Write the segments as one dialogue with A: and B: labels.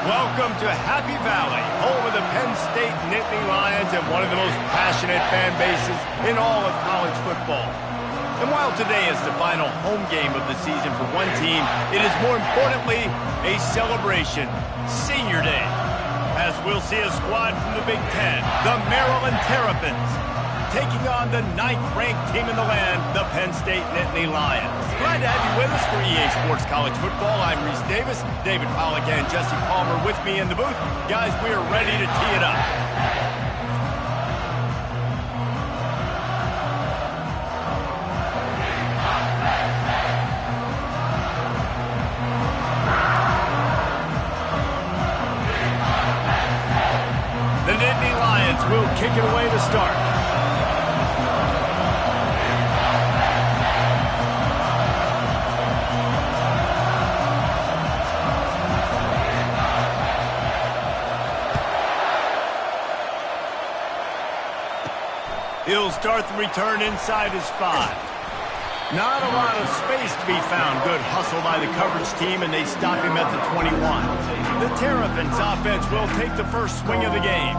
A: Welcome to Happy Valley, home of the Penn State Nittany Lions and one of the most passionate fan bases in all of college football. And while today is the final home game of the season for one team, it is more importantly a celebration, Senior Day, as we'll see a squad from the Big Ten, the Maryland Terrapins, taking on the 9th-ranked team in the land, the Penn State Nittany Lions. Glad to have you with us for EA Sports College Football. I'm Reese Davis, David Pollack and Jesse Palmer with me in the booth. Guys, we are ready to tee it up. The Nittany Lions will kick it away to start. He'll start the return inside his 5. Not a lot of space to be found. Good hustle by the coverage team, and they stop him at the 21. The Terrapins offense will take the first swing of the game.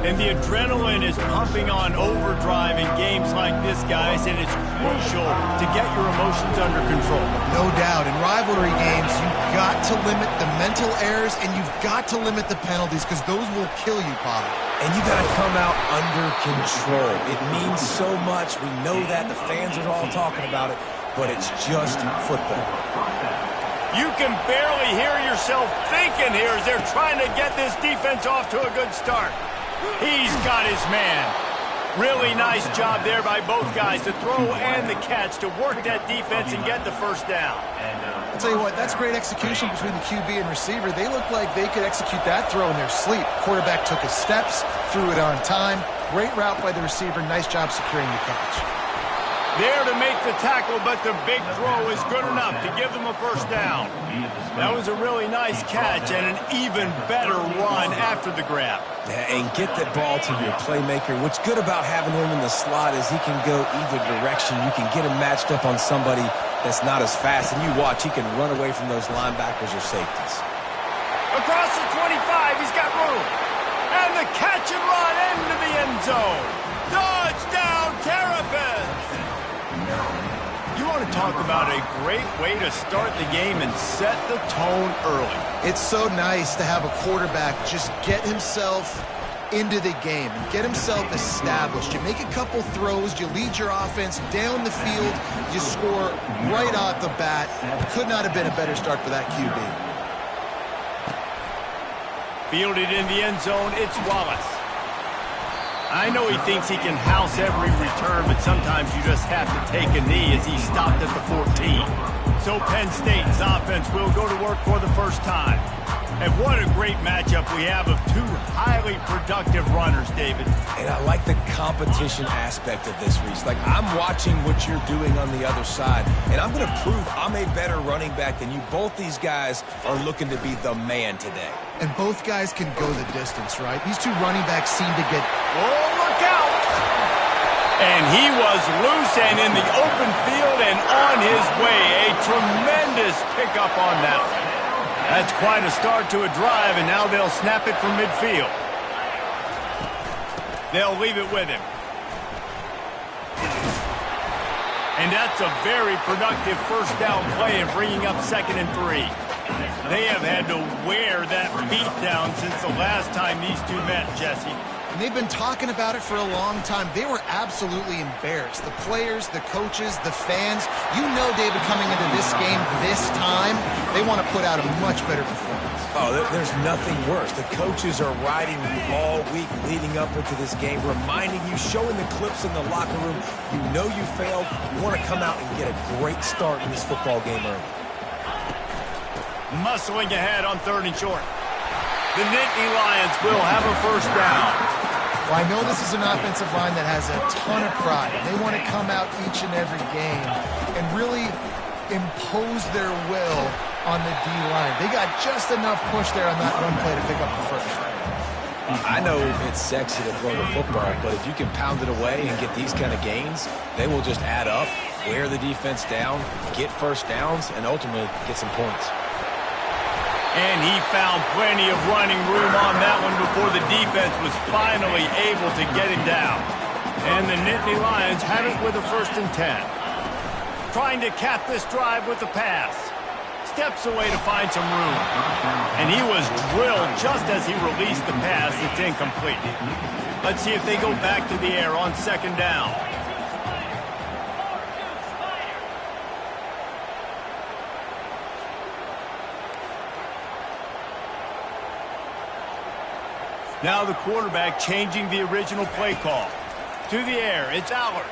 A: And the adrenaline is pumping on overdrive in games like this, guys, and it's crucial to get your emotions under control.
B: No doubt. In rivalry games, you've got to limit the mental errors, and you've got to limit the penalties, because those will kill you, Pollard.
C: And you got to come out under control. It means so much. We know that. The fans are all talking about it, but it's just football.
A: You can barely hear yourself thinking here as they're trying to get this defense off to a good start. He's got his man. Really nice job there by both guys, the throw and the catch, to work that defense and get the first down.
B: I'll tell you what, that's great execution between the QB and receiver. They look like they could execute that throw in their sleep. Quarterback took his steps, threw it on time. Great route by the receiver. Nice job securing the catch.
A: There to make the tackle, but the big throw is good enough to give them a first down. That was a really nice catch and an even better run after the grab.
C: Yeah, and get that ball to your playmaker. What's good about having him in the slot is he can go either direction. You can get him matched up on somebody that's not as fast, and you watch, he can run away from those linebackers or safeties.
A: Across the 25, he's got room. And the catch and run into the end zone. Touchdown, Terrapins! You want to talk about a great way to start the game and set the tone early.
B: It's so nice to have a quarterback just get himself into the game and get himself established. You make a couple throws, you lead your offense down the field, you score right off the bat. Could not have been a better start for that QB.
A: Fielded in the end zone, it's Wallace. I know he thinks he can house every return, but sometimes you just have to take a knee as he stopped at the 14. So Penn State's offense will go to work for the first time. And what a great matchup we have of two highly productive runners, David.
C: And I like the competition aspect of this, Reese. Like, I'm watching what you're doing on the other side, and I'm going to prove I'm a better running back than you. Both these guys are looking to be the man today.
B: And both guys can go the distance, right? These two running backs seem to get...
A: Oh, look out! And he was loose and in the open field and on his way. A tremendous pickup on that one. That's quite a start to a drive, and now they'll snap it from midfield. They'll leave it with him. And that's a very productive first down play in bringing up 2nd and 3. They have had to wear that beat down since the last time these two met, Jesse.
B: And they've been talking about it for a long time. They were absolutely embarrassed. The players, the coaches, the fans. You know, David, coming into this game this time, they want to put out a much better performance.
C: Oh, there's nothing worse. The coaches are riding you all week leading up into this game, reminding you, showing the clips in the locker room. You know you failed. You want to come out and get a great start in this football game early.
A: Muscling ahead on 3rd and short. The Nittany Lions will have a first down.
B: Well, I know this is an offensive line that has a ton of pride. They want to come out each and every game and really impose their will on the D-line. They got just enough push there on that run play to pick up the first.
C: I know it's sexy to throw the football, but if you can pound it away and get these kind of gains, they will just add up, wear the defense down, get first downs, and ultimately get some points.
A: And he found plenty of running room on that one before the defense was finally able to get him down. And the Nittany Lions have it with a 1st and 10. Trying to cap this drive with the pass. Steps away to find some room. And he was drilled just as he released the pass. It's incomplete. Let's see if they go back to the air on 2nd down. Now the quarterback changing the original play call. To the air, it's Allard.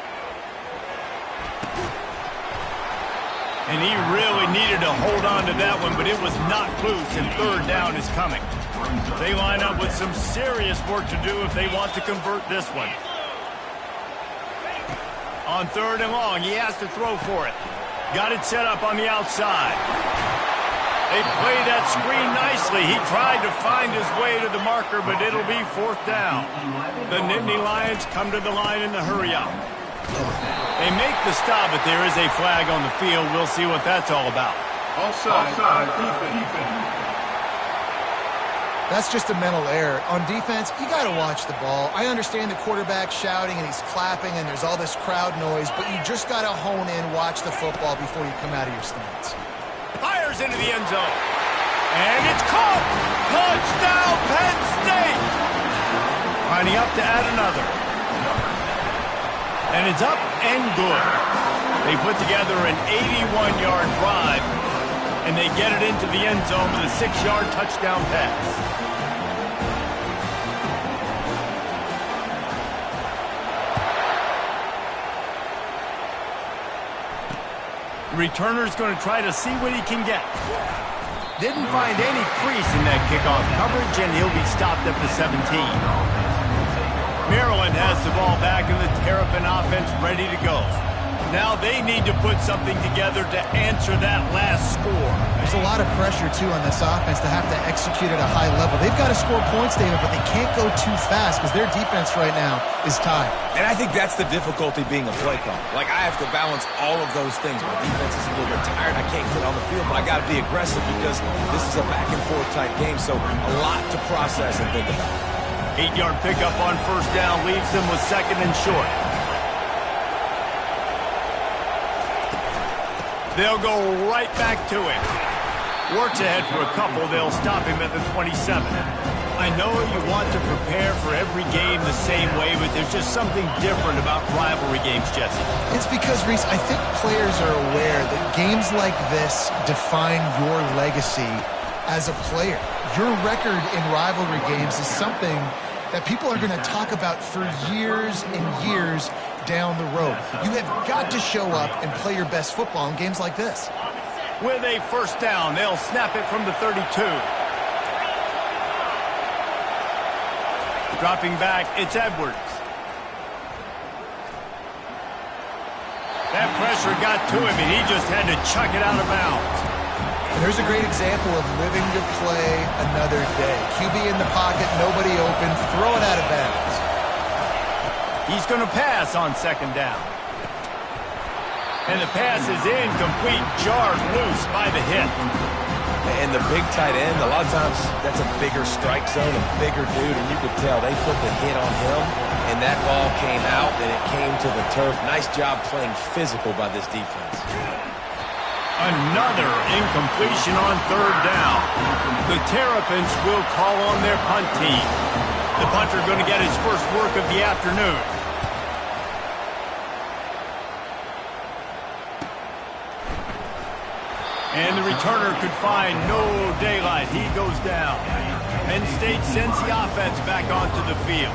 A: And he really needed to hold on to that one, but it was not loose, and 3rd down is coming. They line up with some serious work to do if they want to convert this one. On 3rd and long, he has to throw for it. Got it set up on the outside. They played that screen nicely. He tried to find his way to the marker, but it'll be 4th down. The Nittany Lions come to the line in the hurry-up. They make the stop, but there is a flag on the field. We'll see what that's all about.
D: Offside. Defense.
B: That's just a mental error. On defense, you got to watch the ball. I understand the quarterback shouting and he's clapping and there's all this crowd noise, but you just got to hone in, watch the football before you come out of your stance.
A: Fires into the end zone. And it's caught. Touchdown, Penn State. Lining up to add another. And it's up and good. They put together an 81-yard drive, and they get it into the end zone with a 6-yard touchdown pass. The returner's going to try to see what he can get. Didn't find any crease in that kickoff coverage, and he'll be stopped at the 17. Maryland has the ball back, and the Terrapin offense ready to go. Now they need to put something together to answer that last score.
B: There's a lot of pressure, too, on this offense to have to execute at a high level. They've got to score points, David, but they can't go too fast because their defense right now is tied.
C: And I think that's the difficulty being a play caller. Like, I have to balance all of those things. My defense is a little bit tired. I can't get on the field, but I got to be aggressive because this is a back-and-forth type game, so a lot to process and think about.
A: 8-yard pickup on 1st down leaves them with 2nd and short. They'll go right back to him. Works ahead for a couple. They'll stop him at the 27. I know you want to prepare for every game the same way, but there's just something different about rivalry games, Jesse.
B: It's because, Reese, I think players are aware that games like this define your legacy as a player. Your record in rivalry games is something that people are going to talk about for years and years down the road. You have got to show up and play your best football in games like this.
A: With a 1st down, they'll snap it from the 32. Dropping back, it's Edwards. That pressure got to him, and he just had to chuck it out of bounds.
B: And there's a great example of living to play another day. QB in the pocket, nobody open, throw it out of bounds.
A: He's going to pass on 2nd down. And the pass is incomplete, jarred loose by the hit.
C: And the big tight end, a lot of times that's a bigger strike zone, a bigger dude, and you could tell they put the hit on him, and that ball came out, and it came to the turf. Nice job playing physical by this defense.
A: Another incompletion on 3rd down. The Terrapins will call on their punt team. The punter going to get his first work of the afternoon. And the returner could find no daylight. He goes down. Penn State sends the offense back onto the field.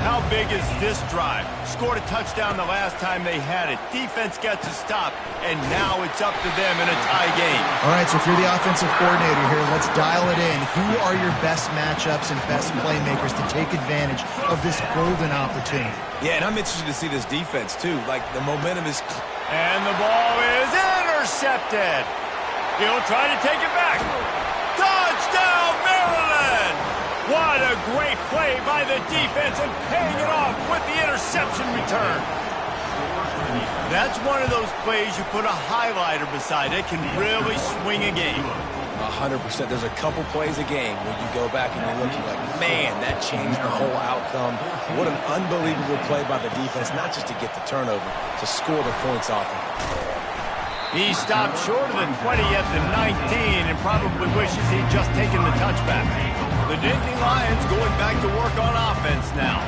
A: How big is this drive? Scored a touchdown the last time they had it. Defense gets a stop, and now it's up to them in a tie game.
B: All right, so if you're the offensive coordinator here, let's dial it in. Who are your best matchups and best playmakers to take advantage of this golden opportunity?
C: Yeah, and I'm interested to see this defense, too. Like, the momentum is...
A: And the ball is intercepted. He'll try to take it back. Touchdown, Maryland! What a great play by the defense and paying it off with the interception return. That's one of those plays you put a highlighter beside. It can really swing a game.
C: 100%. There's a couple plays a game when you go back and you look, you're like, man, that changed the whole outcome. What an unbelievable play by the defense, not just to get the turnover, to score the points off of it.
A: He stopped short of the 20 at the 19 and probably wishes he'd just taken the touchback. The Nittany Lions going back to work on offense now.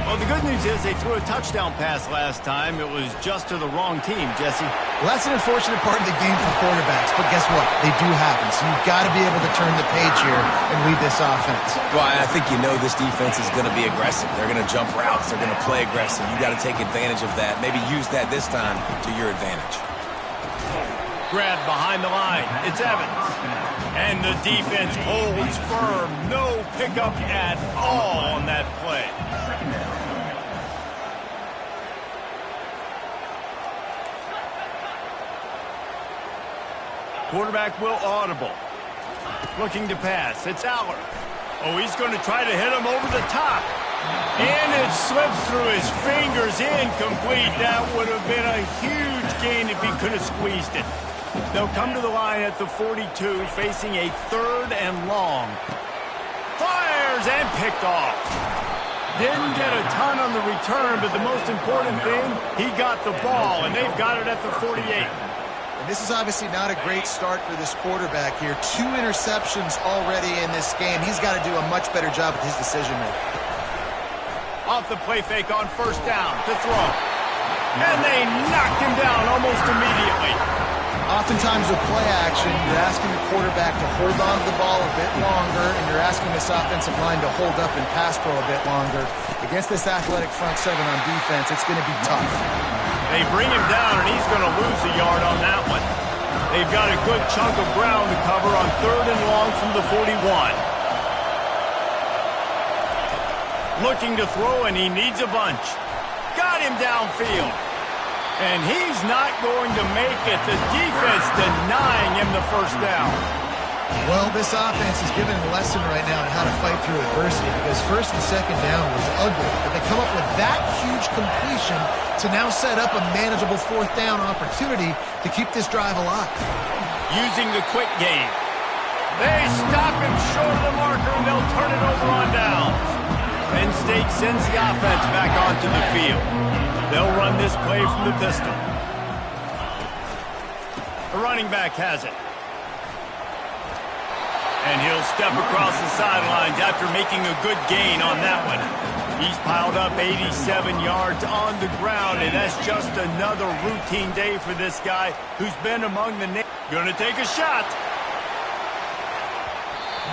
A: Well, the good news is they threw a touchdown pass last time. It was just to the wrong team, Jesse.
B: Well, that's an unfortunate part of the game for quarterbacks, but guess what? They do happen, so you've got to be able to turn the page here and lead this offense.
C: Well, I think you know this defense is going to be aggressive. They're going to jump routes. They're going to play aggressive. You got to take advantage of that. Maybe use that this time to your advantage.
A: Grab behind the line. It's Evans. And the defense holds firm. No pickup at all on that play. Quarterback will audible. Looking to pass. It's Aller. Oh, he's going to try to hit him over the top. And it slips through his fingers. Incomplete. That would have been a huge gain if he could have squeezed it. They'll come to the line at the 42, facing a 3rd and long. Fires and picked off. Didn't get a ton on the return, but the most important thing, he got the ball, and they've got it at the 48.
B: And this is obviously not a great start for this quarterback here. 2 interceptions already in this game. He's got to do a much better job with his decision-making.
A: Off the play fake on 1st down to throw. And they knocked him down almost immediately.
B: Oftentimes with play action, you're asking the quarterback to hold on to the ball a bit longer, and you're asking this offensive line to hold up and pass pro a bit longer. Against this athletic front 7 on defense, it's going to be tough.
A: They bring him down, and he's going to lose a yard on that one. They've got a good chunk of ground to cover on 3rd and long from the 41. Looking to throw, and he needs a bunch. Got him downfield. And he's not going to make it. The defense denying him the 1st down.
B: Well, this offense is giving a lesson right now on how to fight through adversity, because 1st and 2nd down was ugly. But they come up with that huge completion to now set up a manageable 4th down opportunity to keep this drive alive.
A: Using the quick game. They stop him short of the marker, and they'll turn it over on downs. Penn State sends the offense back onto the field. They'll run this play from the pistol. The running back has it. And he'll step across the sidelines after making a good gain on that one. He's piled up 87 yards on the ground, and that's just another routine day for this guy who's been among the names. Gonna take a shot.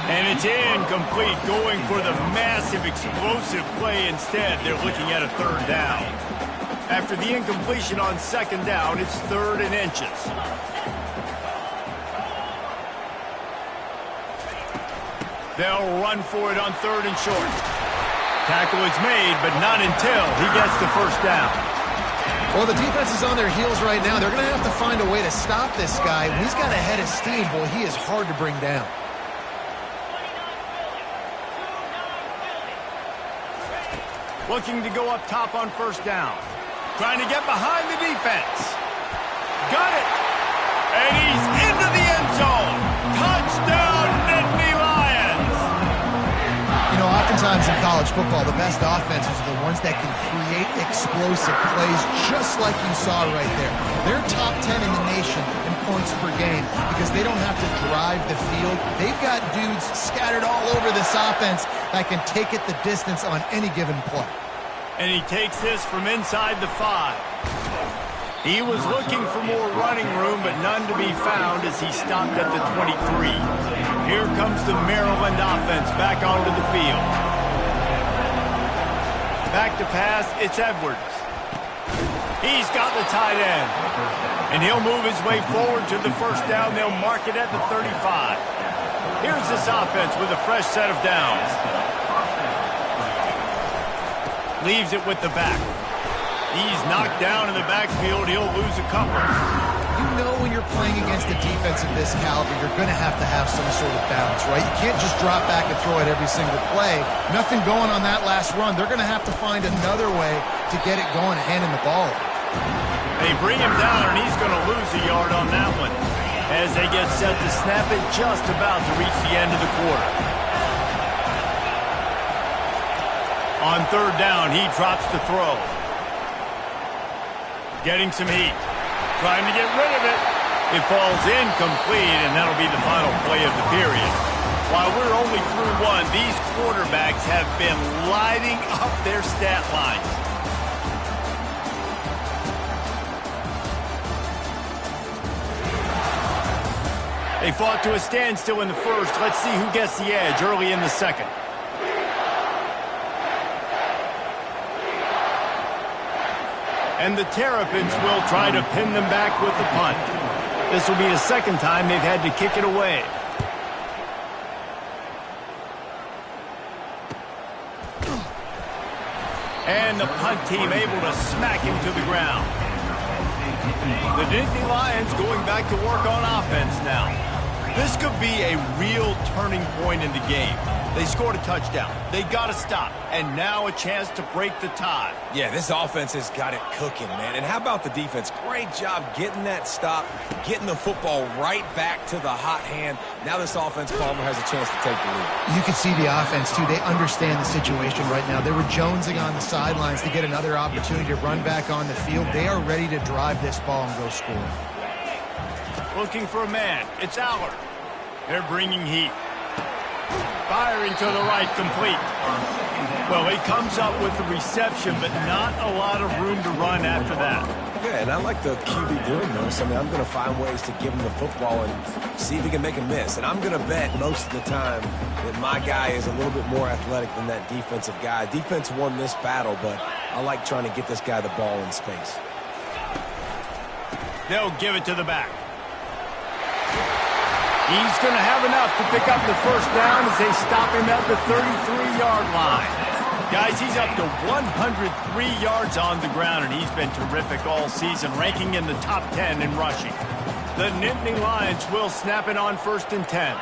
A: And it's incomplete, going for the massive explosive play instead. They're looking at a 3rd down. After the incompletion on 2nd down, it's 3rd and inches. They'll run for it on 3rd and short. Tackle is made, but not until he gets the 1st down.
B: Well, the defense is on their heels right now. They're going to have to find a way to stop this guy. When he's got a head of steam, boy, he is hard to bring down.
A: Looking to go up top on 1st down. Trying to get behind the defense. Got it. And he's into the end zone. Touchdown, Nittany Lions.
B: You know, oftentimes in college football, the best offenses are the ones that can create explosive plays just like you saw right there. They're top 10 in the nation in points per game because they don't have to drive the field. They've got dudes scattered all over this offense that can take it the distance on any given play.
A: And he takes this from inside the 5. He was looking for more running room, but none to be found as he stopped at the 23. Here comes the Maryland offense back onto the field. Back to pass, it's Edwards. He's got the tight end. And he'll move his way forward to the 1st down. They'll mark it at the 35. Here's this offense with a fresh set of downs. Leaves it with the back. He's knocked down in the backfield. He'll lose a couple.
B: You know when you're playing against a defense of this caliber, you're going to have some sort of balance, right? You can't just drop back and throw it every single play. Nothing going on that last run. They're going to have to find another way to get it going, handing the ball.
A: They bring him down, and he's going to lose a yard on that one. as they get set to snap it just about to reach the end of the quarter. On third down, he drops the throw. Getting some heat. Trying to get rid of it. It falls incomplete, and that'll be the final play of the period. While we're only through one, these quarterbacks have been lighting up their stat lines. They fought to a standstill in the first. Let's see who gets the edge early in the second. And the Terrapins will try to pin them back with the punt. This will be the second time they've had to kick it away. And the punt team able to smack him to the ground. The Nittany Lions going back to work on offense now. This could be a real turning point in the game. They scored a touchdown. They got to stop. And now a chance to break the tie.
C: Yeah, this offense has got it cooking, man. And how about the defense? Great job getting that stop, getting the football right back to the hot hand. Now this offense, Palmer, has a chance to take the lead.
B: You can see the offense, too. They understand the situation right now. They were jonesing on the sidelines to get another opportunity to run back on the field. They are ready to drive this ball and go score.
A: Looking for a man. It's Allard. They're bringing heat. Firing to the right, complete. Well, he comes up with the reception, but not a lot of room to run after that.
C: Yeah, and I like the QB doing this. I mean, I'm going to find ways to give him the football and see if he can make a miss. And I'm going to bet most of the time that my guy is a little bit more athletic than that defensive guy. Defense won this battle, but I like trying to get this guy the ball in space.
A: They'll give it to the back. He's going to have enough to pick up the first down as they stop him at the 33-yard line. Guys, he's up to 103 yards on the ground, and he's been terrific all season, ranking in the top 10 in rushing. The Nittany Lions will snap it on 1st and 10.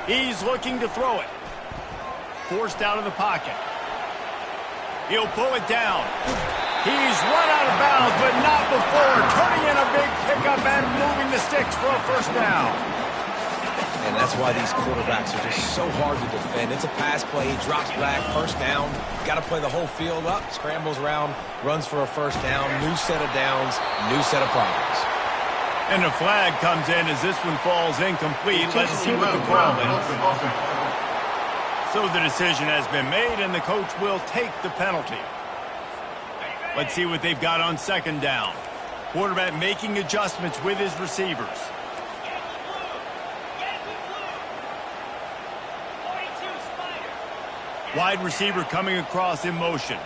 A: He's looking to throw it. Forced out of the pocket. He'll pull it down. He's run out of bounds, but not before turning in a big pickup and moving the sticks for a first down.
C: And that's why these quarterbacks are just so hard to defend. It's a pass play. He drops back, first down. Got to play the whole field up, scrambles around, runs for a first down, new set of downs, new set of problems.
A: And the flag comes in as this one falls incomplete. Let's see what the call is. So the decision has been made, and the coach will take the penalty. Let's see what they've got on 2nd down. Quarterback making adjustments with his receivers. Wide receiver coming across in motion.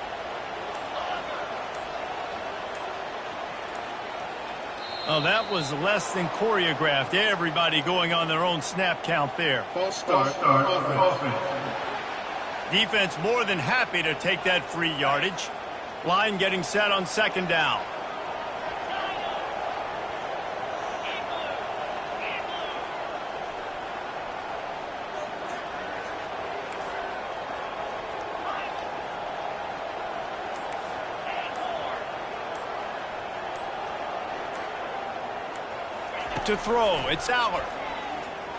A: Oh, that was less than choreographed. Everybody going on their own snap count there.
D: False start. Offense.
A: Defense more than happy to take that free yardage. Line getting set on 2nd down. To throw, it's Allard.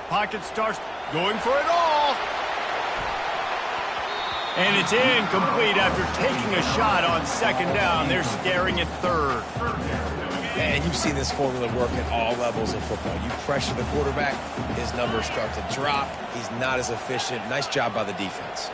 A: Pocket starts going for it all. And it's incomplete after taking a shot on 2nd down. They're staring at 3rd.
C: And you've seen this formula work at all levels of football. You pressure the quarterback, his numbers start to drop. He's not as efficient. Nice job by the defense.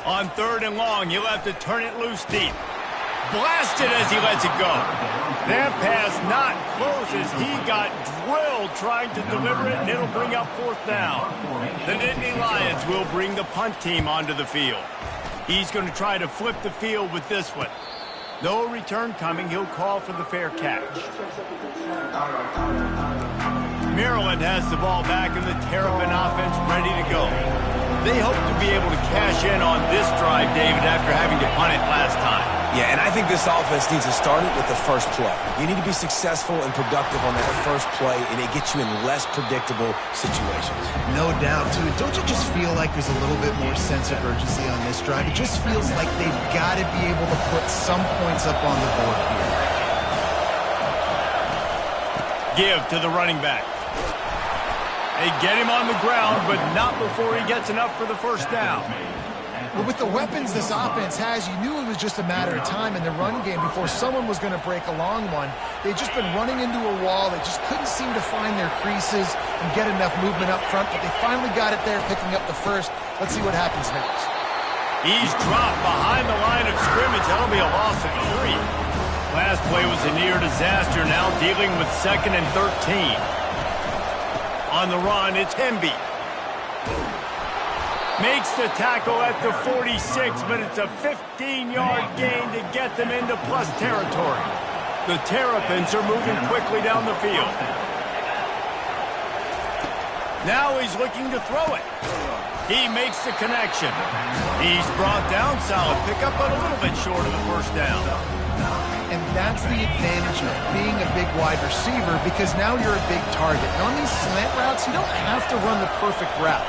A: On 3rd and long, he'll have to turn it loose deep. Blasted as he lets it go. That pass not closes. He got drilled trying to deliver it, and it'll bring up 4th down. The Nittany Lions will bring the punt team onto the field. He's going to try to flip the field with this one. No return coming. He'll call for the fair catch. Maryland has the ball back and the Terrapin offense ready to go. They hope to be able to cash in on this drive, David, after having to punt it last time.
C: Yeah, and I think this offense needs to start it with the first play. You need to be successful and productive on that first play, and it gets you in less predictable situations.
B: No doubt, too. Don't you just feel like there's a little bit more sense of urgency on this drive? It just feels like they've got to be able to put some points up on the board here.
A: Give to the running back. They get him on the ground, but not before he gets enough for the first down.
B: Well, with the weapons this offense has, you knew it was just a matter of time in the run game before someone was going to break a long one. They'd just been running into a wall. They just couldn't seem to find their creases and get enough movement up front, but they finally got it there, picking up the first. Let's see what happens next.
A: He's dropped behind the line of scrimmage. That'll be a loss of 3. Last play was a near disaster, now dealing with 2nd and 13. On the run, it's Hemby. Makes the tackle at the 46, but it's a 15-yard gain to get them into plus territory. The Terrapins are moving quickly down the field. Now he's looking to throw it. He makes the connection. He's brought down, solid pickup, but a little bit short of the first down.
B: And that's the advantage of being a big wide receiver, because now you're a big target. And on these slant routes, you don't have to run the perfect route,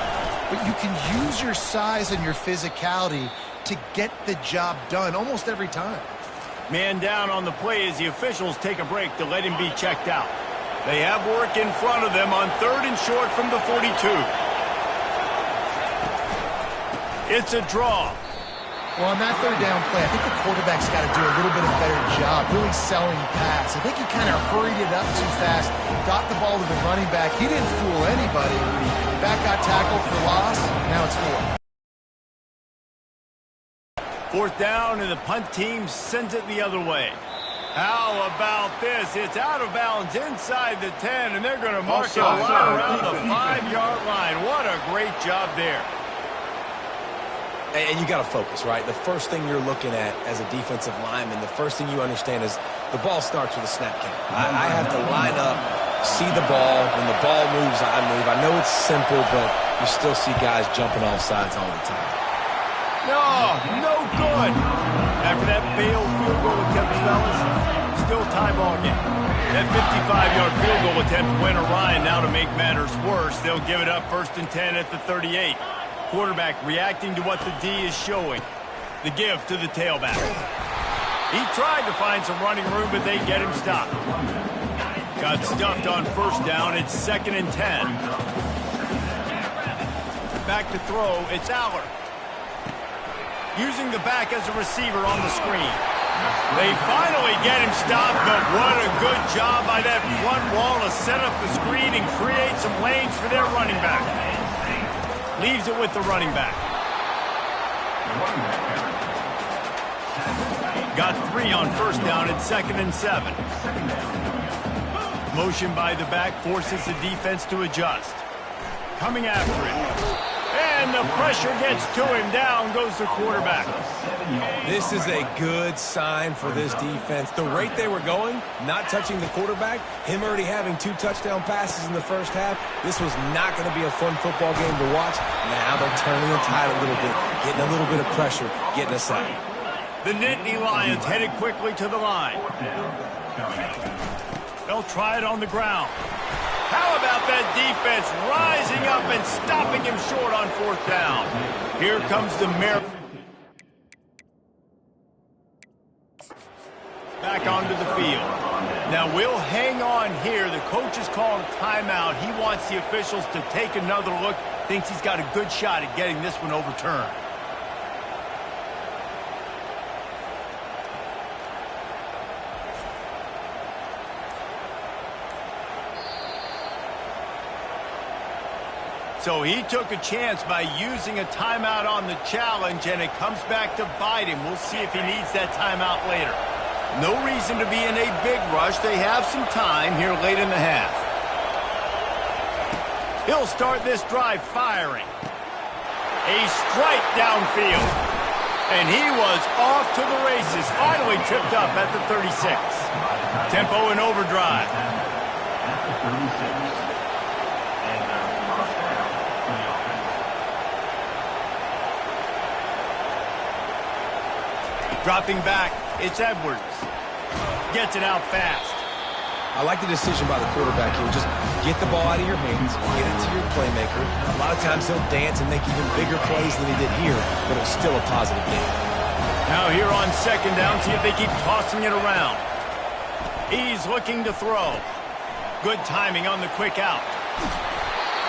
B: but you can use your size and your physicality to get the job done almost every time.
A: Man down on the play as the officials take a break to let him be checked out. They have work in front of them on 3rd and short from the 42. It's a draw.
B: Well, on that 3rd down play, I think the quarterback's got to do a little bit of a better job really selling the pass. I think he kind of hurried it up too fast, got the ball to the running back. He didn't fool anybody. The back got tackled for loss. Now it's
A: 4th. 4th down, and the punt team sends it the other way. How about this? It's out of bounds inside the 10, and they're going to mark it right around the 5-yard line. What a great job there.
C: And you got to focus, right? The first thing you're looking at as a defensive lineman, the first thing you understand is the ball starts with a snap count. I have to line up, see the ball. When the ball moves, I move. I know it's simple, but you still see guys jumping off sides all the time.
A: No good. After that failed field goal attempt, fellas, still tie ball game. That 55-yard field goal attempt went awry, and now to make matters worse, they'll give it up 1st and 10 at the 38. Quarterback reacting to what the D is showing. The give to the tailback. He tried to find some running room, but they get him stopped. Got stuffed on 1st down. It's 2nd and 10. Back to throw. It's Aller. Using the back as a receiver on the screen. They finally get him stopped, but what a good job by that front wall to set up the screen and create some lanes for their running back. Leaves it with the running back. Got 3 on 1st down at 2nd and 7. Motion by the back forces the defense to adjust. Coming after it. And the pressure gets to him. Down goes the quarterback.
C: This is a good sign for this defense. The rate they were going, not touching the quarterback, him already having 2 touchdown passes in the first half, this was not going to be a fun football game to watch. Now they're turning the tide a little bit, getting a little bit of pressure, getting us out.
A: The Nittany Lions headed quickly to the line. They'll try it on the ground. How about that defense rising up and stopping him short on 4th down? Here comes the Maryland. Back onto the field. Now we'll hang on here. The coach is calling a timeout. He wants the officials to take another look. Thinks he's got a good shot at getting this one overturned. So he took a chance by using a timeout on the challenge, and it comes back to bite him. We'll see if he needs that timeout later. No reason to be in a big rush. They have some time here late in the half. He'll start this drive firing. A strike downfield. And he was off to the races. Finally tripped up at the 36. Tempo in overdrive. Dropping back, it's Edwards. Gets it out fast.
C: I like the decision by the quarterback here. Just get the ball out of your hands, get it to your playmaker. A lot of times he'll dance and make even bigger plays than he did here, but it's still a positive game.
A: Now here on second down, see if they keep tossing it around. He's looking to throw. Good timing on the quick out.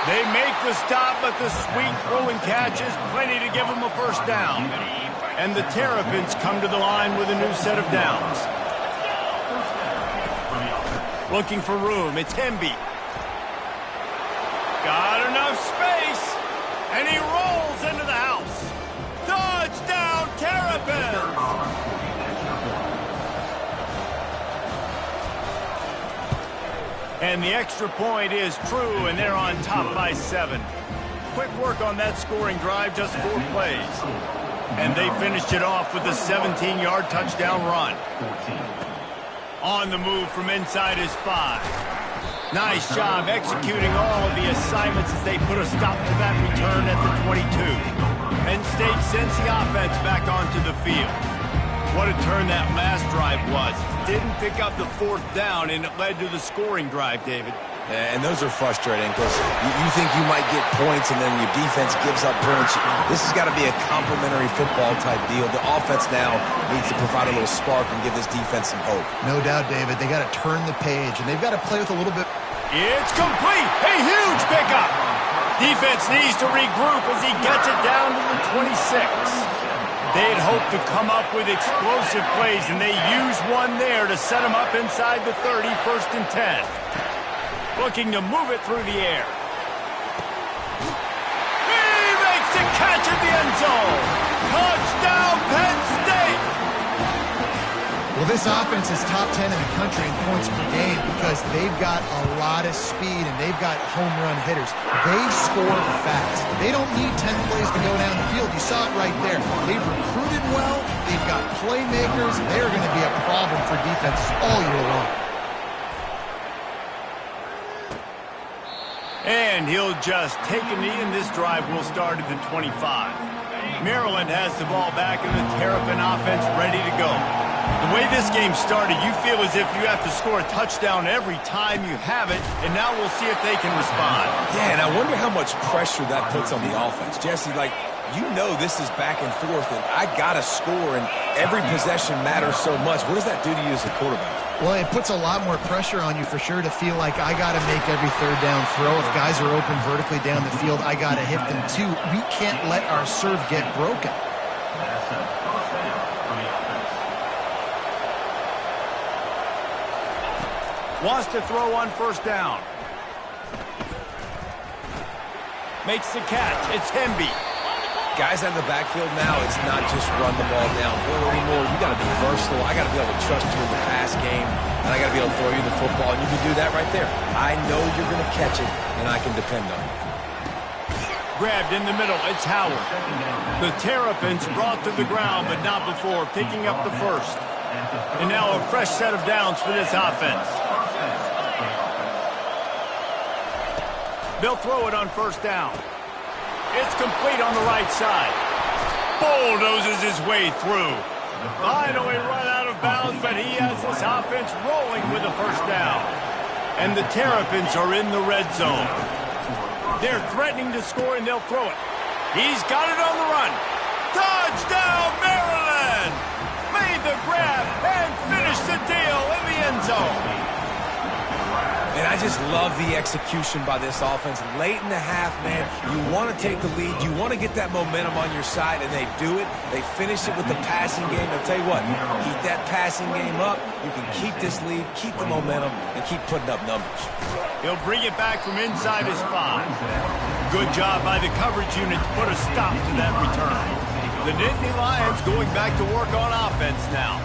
A: They make the stop, but the sweet throw and catch is plenty to give them a first down. And the Terrapins come to the line with a new set of downs. Looking for room, it's Hemby. Got enough space, and he rolls into the house. Touchdown, Terrapins! And the extra point is true, and they're on top by 7. Quick work on that scoring drive, just 4 plays. And they finished it off with a 17-yard touchdown run. On the move from inside his 5. Nice job executing all of the assignments as they put a stop to that return at the 22. Penn State sends the offense back onto the field. What a turn that last drive was. Didn't pick up the 4th down, and it led to the scoring drive, David.
C: And those are frustrating because you think you might get points and then your defense gives up points. This has got to be a complimentary football type deal. The offense now needs to provide a little spark and give this defense some hope.
B: No doubt, David. They got to turn the page, and they've got to play with a little bit.
A: It's complete. A huge pickup. Defense needs to regroup as he gets it down to the 26. They had hoped to come up with explosive plays, and they used one there to set them up inside the 30, 1st and 10. Looking to move it through the air. He makes the catch in the end zone. Touchdown, Penn State!
B: Well, this offense is top 10 in the country in points per game because they've got a lot of speed and they've got home run hitters. They score fast. They don't need 10 plays to go down the field. You saw it right there. They've recruited well. They've got playmakers. They're going to be a problem for defenses all year long.
A: And he'll just take a knee, and this drive will start at the 25. Maryland has the ball back, and the Terrapin offense ready to go. The way this game started, you feel as if you have to score a touchdown every time you have it, and now we'll see if they can respond.
C: Yeah, and I wonder how much pressure that puts on the offense. Jesse, you know this is back and forth, and I got to score, and every possession matters so much. What does that do to you as a quarterback?
B: Well, it puts a lot more pressure on you for sure to feel like I got to make every 3rd down throw. If guys are open vertically down the field, I got to hit them too. We can't let our serve get broken.
A: Wants to throw on 1st down. Makes the catch. It's Hemby.
C: Guys out in the backfield now, it's not just run the ball downhill anymore. You got to be versatile. I got to be able to trust you in the pass game, and I got to be able to throw you the football, and you can do that right there. I know you're going to catch it, and I can depend on it.
A: Grabbed in the middle, it's Howard. The Terrapins brought to the ground, but not before picking up the 1st. And now a fresh set of downs for this offense. They'll throw it on 1st down. It's complete on the right side. Bulldozes his way through. Finally run out of bounds, but he has this offense rolling with a 1st down. And the Terrapins are in the red zone. They're threatening to score, and they'll throw it. He's got it on the run. Touchdown, Maryland! Made the grab and finished the deal in the end zone.
C: And I just love the execution by this offense. Late in the half, man, you want to take the lead. You want to get that momentum on your side, and they do it. They finish it with the passing game. I'll tell you what, keep that passing game up. You can keep this lead, keep the momentum, and keep putting up numbers.
A: He'll bring it back from inside his 5. Good job by the coverage unit to put a stop to that return. The Nittany Lions going back to work on offense now.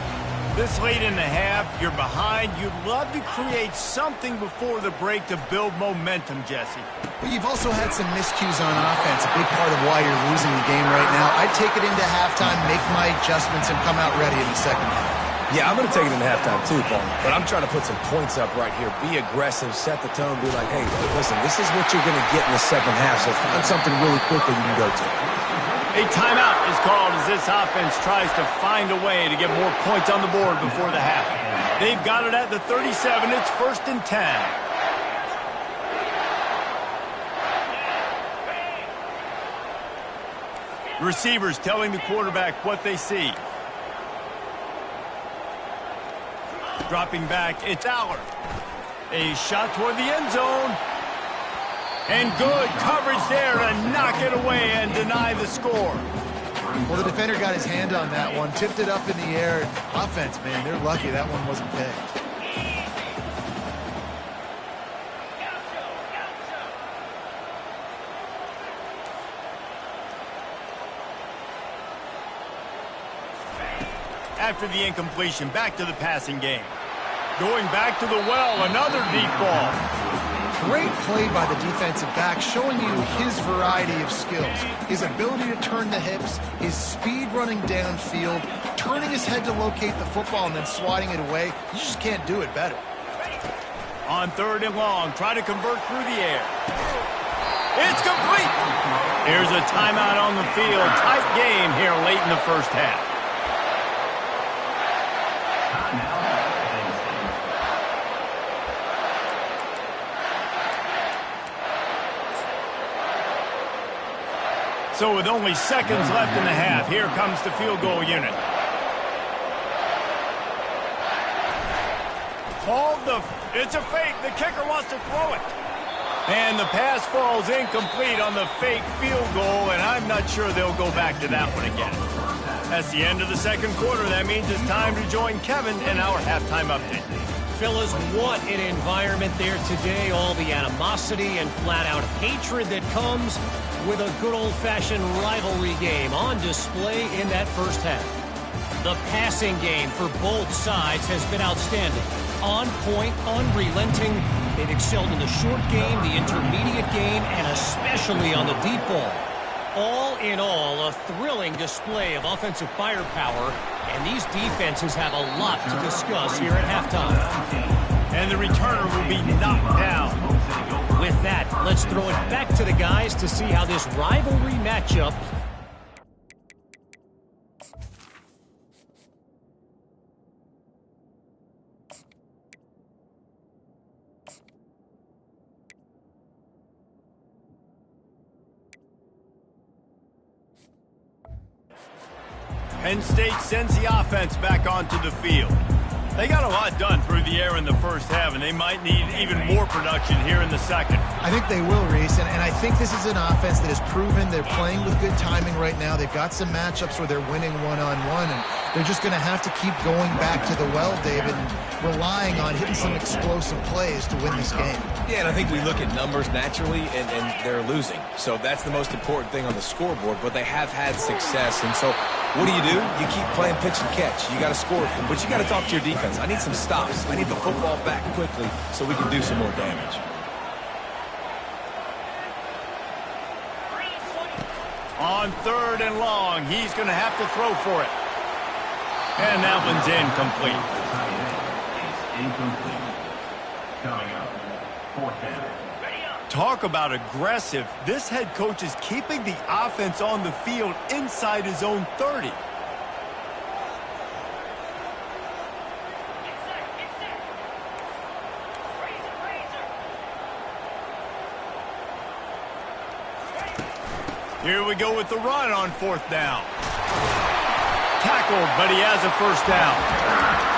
A: This late in the half, you're behind. You'd love to create something before the break to build momentum, Jesse.
B: But you've also had some miscues on offense, a big part of why you're losing the game right now. I'd take it into halftime, make my adjustments, and come out ready in the 2nd half.
C: Yeah, I'm going to take it in halftime too, Paul. But I'm trying to put some points up right here. Be aggressive, set the tone, be like, hey, listen, this is what you're going to get in the second half, so find something really quickly you can go to.
A: A timeout is called as this offense tries to find a way to get more points on the board before the half. They've got it at the 37. It's 1st and 10. Receivers telling the quarterback what they see. Dropping back, it's Aller. A shot toward the end zone. And good coverage there to knock it away and deny the score.
B: Well, the defender got his hand on that one, tipped it up in the air. Offense, man, they're lucky that one wasn't picked.
A: After the incompletion, back to the passing game. Going back to the well, another deep ball.
B: Great play by the defensive back, showing you his variety of skills. His ability to turn the hips, his speed running downfield, turning his head to locate the football and then swatting it away. You just can't do it better.
A: On 3rd and long, try to convert through the air. It's complete. Here's a timeout on the field. Tight game here late in the first half. So with only seconds left in the half, here comes the field goal unit. It's a fake. The kicker wants to throw it. And the pass falls incomplete on the fake field goal, and I'm not sure they'll go back to that one again. That's the end of the second quarter. That means it's time to join Kevin in our halftime update.
E: Fellas, what an environment there today. All the animosity and flat-out hatred that comes with a good old-fashioned rivalry game on display in that first half. The passing game for both sides has been outstanding. On point, unrelenting. They've excelled in the short game, the intermediate game, and especially on the deep ball. All in all, a thrilling display of offensive firepower, and these defenses have a lot to discuss here at halftime.
A: And the returner will be knocked down.
E: With that, let's throw it back to the guys to see how this rivalry matchup
A: Penn State sends the offense back onto the field. They got a lot done through the air in the first half, and they might need even more production here in the second.
B: I think they will, Reese, and I think this is an offense that has proven they're playing with good timing right now. They've got some matchups where they're winning one-on-one, and they're just going to have to keep going back to the well, David, and relying on hitting some explosive plays to win this game.
C: Yeah, and I think we look at numbers naturally, and they're losing. So that's the most important thing on the scoreboard, but they have had success. And so what do? You keep playing pitch and catch. You got to score, but you got to talk to your defense. I need some stops. I need the football back quickly so we can do some more damage.
A: On 3rd and long, he's going to have to throw for it. And that one's incomplete.
D: Incomplete. Coming up, 4th down.
A: Talk about aggressive. This head coach is keeping the offense on the field inside his own 30. Here we go with the run on 4th down. Tackled, but he has a first down.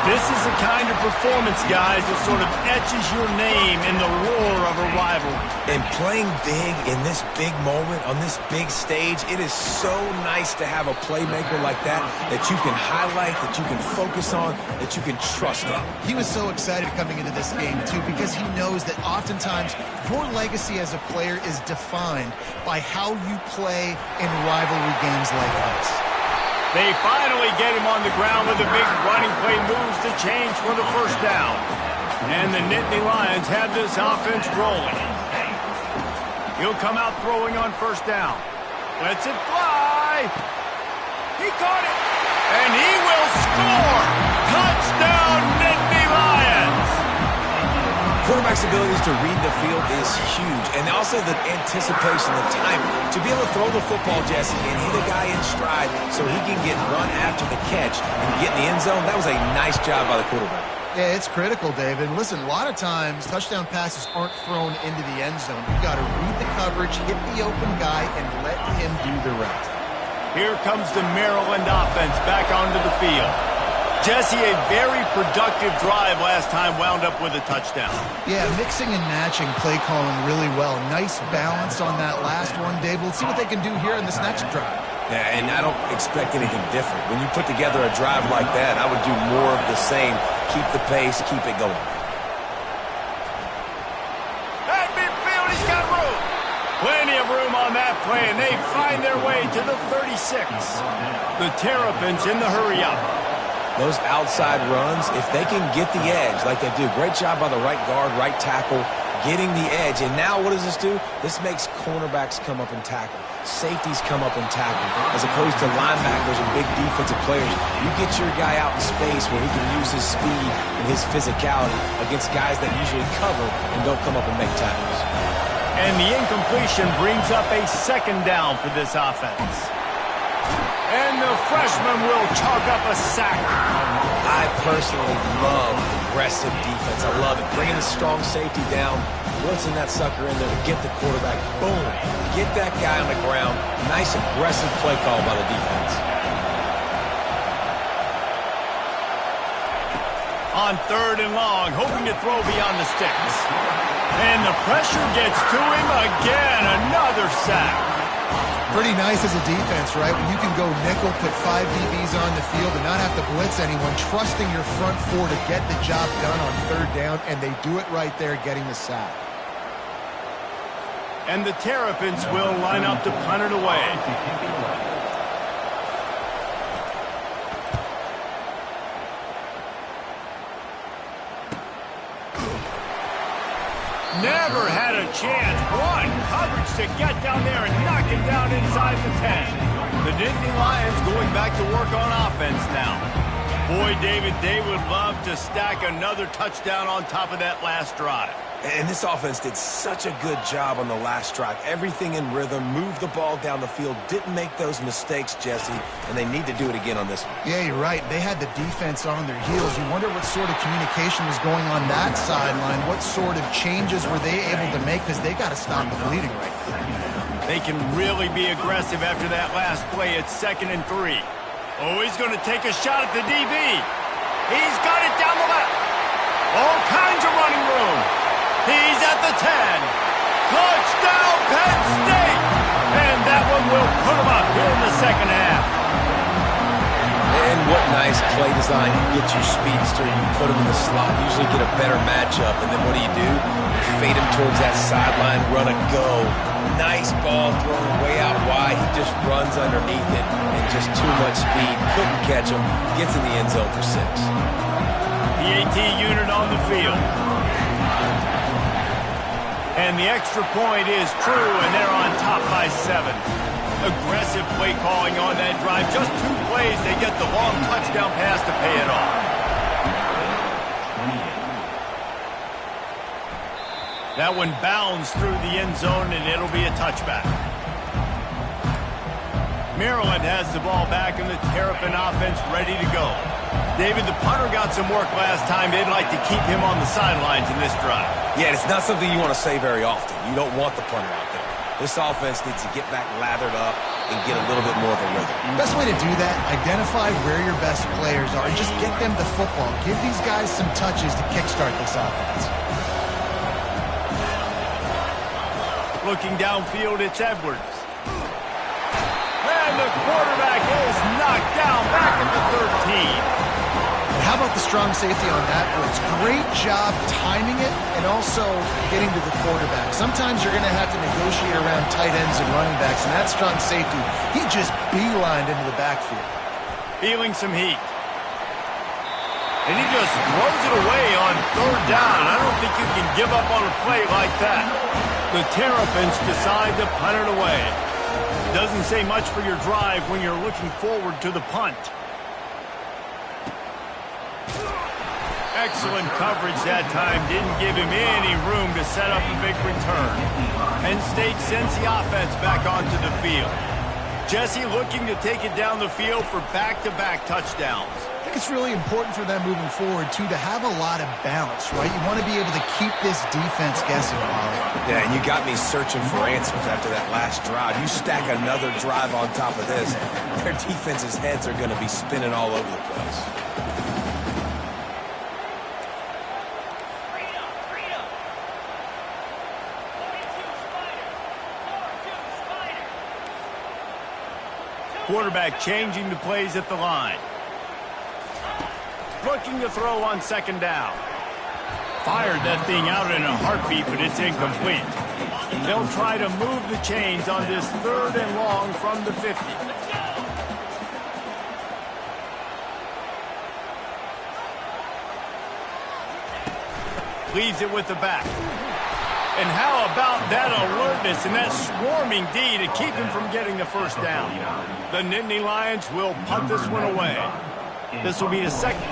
A: This is the kind of performance, guys, that sort of etches your name in the roar of a rivalry.
C: And playing big in this big moment, on this big stage, it is so nice to have a playmaker like that you can highlight, that you can focus on, that you can trust in.
B: He was so excited coming into this game, too, because he knows that oftentimes your legacy as a player is defined by how you play in rivalry games like this.
A: They finally get him on the ground with a big running play, moves to change for the first down. And the Nittany Lions have this offense rolling. He'll come out throwing on 1st down. Lets it fly. He caught it. And he will score. Touchdown!
C: quarterback's abilities to read the field is huge. And also the anticipation, the time to be able to throw the football, Jesse, and hit a guy in stride so he can get run after the catch and get in the end zone. That was a nice job by the quarterback.
B: Yeah, it's critical, David. Listen, a lot of times touchdown passes aren't thrown into the end zone. You've got to read the coverage, hit the open guy, and let him do the rest.
A: Here comes the Maryland offense back onto the field. Jesse, a very productive drive last time wound up with a touchdown.
B: Yeah, mixing and matching play calling really well. Nice balance on that last one, Dave. Let's see what they can do here in this next drive.
C: Yeah, and I don't expect anything different. When you put together a drive like that, I would do more of the same. Keep the pace, keep it going.
A: At midfield, he's got room. Plenty of room on that play, and they find their way to the 36. The Terrapins in the hurry-up.
C: Those outside runs, if they can get the edge like they do, great job by the right guard, right tackle, getting the edge. And now what does this do? This makes cornerbacks come up and tackle. Safeties come up and tackle. As opposed to linebackers and big defensive players, you get your guy out in space where he can use his speed and his physicality against guys that usually cover and don't come up and make tackles.
A: And the incompletion brings up a second down for this offense. And the freshman will chalk up a sack.
C: I personally love aggressive defense. I love it. Bringing the strong safety down, blitzing that sucker in there to get the quarterback. Boom. Get that guy on the ground. Nice aggressive play call by the defense.
A: On 3rd and long, hoping to throw beyond the sticks. And the pressure gets to him again. Another sack.
B: Pretty nice as a defense, right? When you can go nickel, put 5 DBs on the field and not have to blitz anyone, trusting your front four to get the job done on 3rd down, and they do it right there, getting the sack.
A: And the Terrapins will line up to punt it away. Never had a chance. One coverage to get down there and knock it down inside the 10. The Nittany Lions going back to work on offense now. Boy, David, they would love to stack another touchdown on top of that last drive.
C: And this offense did such a good job on the last drive. Everything in rhythm, moved the ball down the field, didn't make those mistakes, Jesse, and they need to do it again on this one.
B: Yeah, you're right. They had the defense on their heels. You wonder what sort of communication was going on that sideline. What sort of changes were they able to make? Because they got to stop the bleeding right now.
A: They can really be aggressive after that last play. It's 2nd and 3. Oh, he's going to take a shot at the DB. He's got it down the left. All kinds of running room. He's at the 10. Touchdown, Penn State! And that one will put him up here in the 2nd half.
C: And what nice play design. You get your speedster, you put him in the slot, usually get a better matchup. And then what do? You fade him towards that sideline, run a go. Nice ball thrown way out wide. He just runs underneath it and just too much speed. Couldn't catch him. Gets in the end zone for 6.
A: The AT unit on the field. And the extra point is true, and they're on top by 7. Aggressive play calling on that drive. Just 2 plays, they get the long touchdown pass to pay it off. That one bounds through the end zone, and it'll be a touchback. Maryland has the ball back, and the Terrapin offense ready to go. David, the punter got some work last time. They'd like to keep him on the sidelines in this drive.
C: Yeah, it's not something you want to say very often. You don't want the punter out there. This offense needs to get back lathered up and get a little bit more of a rhythm.
B: Best way to do that, identify where your best players are and just get them the football. Give these guys some touches to kickstart this offense.
A: Looking downfield, it's Edwards. And the quarterback is knocked down back at the 13.
B: How about the strong safety on that blitz? Great job timing it and also getting to the quarterback. Sometimes you're going to have to negotiate around tight ends and running backs, and that strong safety, he just beelined into the backfield.
A: Feeling some heat. And he just throws it away on 3rd down. I don't think you can give up on a play like that. The Terrapins decide to punt it away. Doesn't say much for your drive when you're looking forward to the punt. Excellent coverage that time. Didn't give him any room to set up a big return. Penn State sends the offense back onto the field. Jesse looking to take it down the field for back-to-back touchdowns.
B: I think it's really important for them moving forward, too, to have a lot of balance, right? You want to be able to keep this defense guessing, Wally.
C: Yeah, and you got me searching for answers after that last drive. You stack another drive on top of this, their defense's heads are going to be spinning all over the place.
A: Quarterback changing the plays at the line. Looking to throw on second down. Fired that thing out in a heartbeat, but it's incomplete. They'll try to move the chains on this 3rd and long from the 50. Leaves it with the back. And how about that alertness and that swarming D to keep him from getting the first down? The Nittany Lions will punt this one away. This will be a second.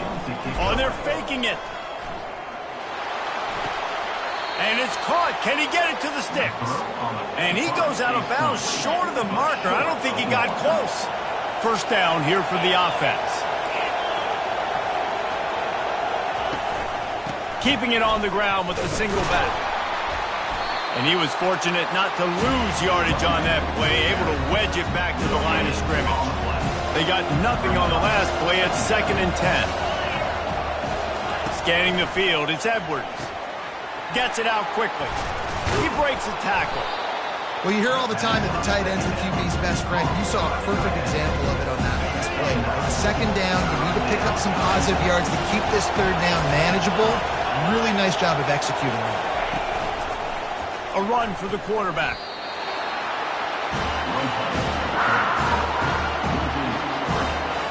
A: Oh, they're faking it. And it's caught. Can he get it to the sticks? And he goes out of bounds short of the marker. I don't think he got close. First down here for the offense. Keeping it on the ground with the single back. And he was fortunate not to lose yardage on that play, able to wedge it back to the line of scrimmage. They got nothing on the last play at 2nd and 10. Scanning the field, it's Edwards. Gets it out quickly. He breaks a tackle.
B: Well, you hear all the time that the tight end's the QB's best friend. You saw a perfect example of it on that last play. With second down, you need to pick up some positive yards to keep this 3rd down manageable. Really nice job of executing that.
A: A run for the quarterback.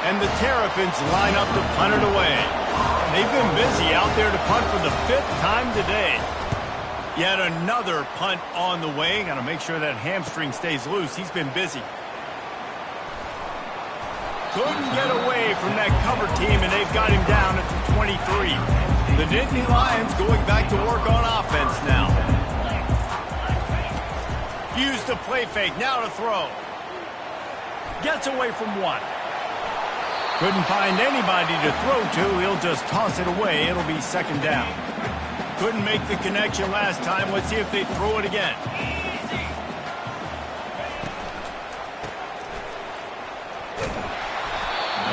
A: And the Terrapins line up to punt it away. They've been busy out there to punt for the 5th time today. Yet another punt on the way. Got to make sure that hamstring stays loose. He's been busy. Couldn't get away from that cover team, and they've got him down at the 23. The Nittany Lions going back to work on offense now. Use the play fake, now to throw. Gets away from one. Couldn't find anybody to throw to. He'll just toss it away. It'll be 2nd down. Couldn't make the connection last time. Let's see if they throw it again.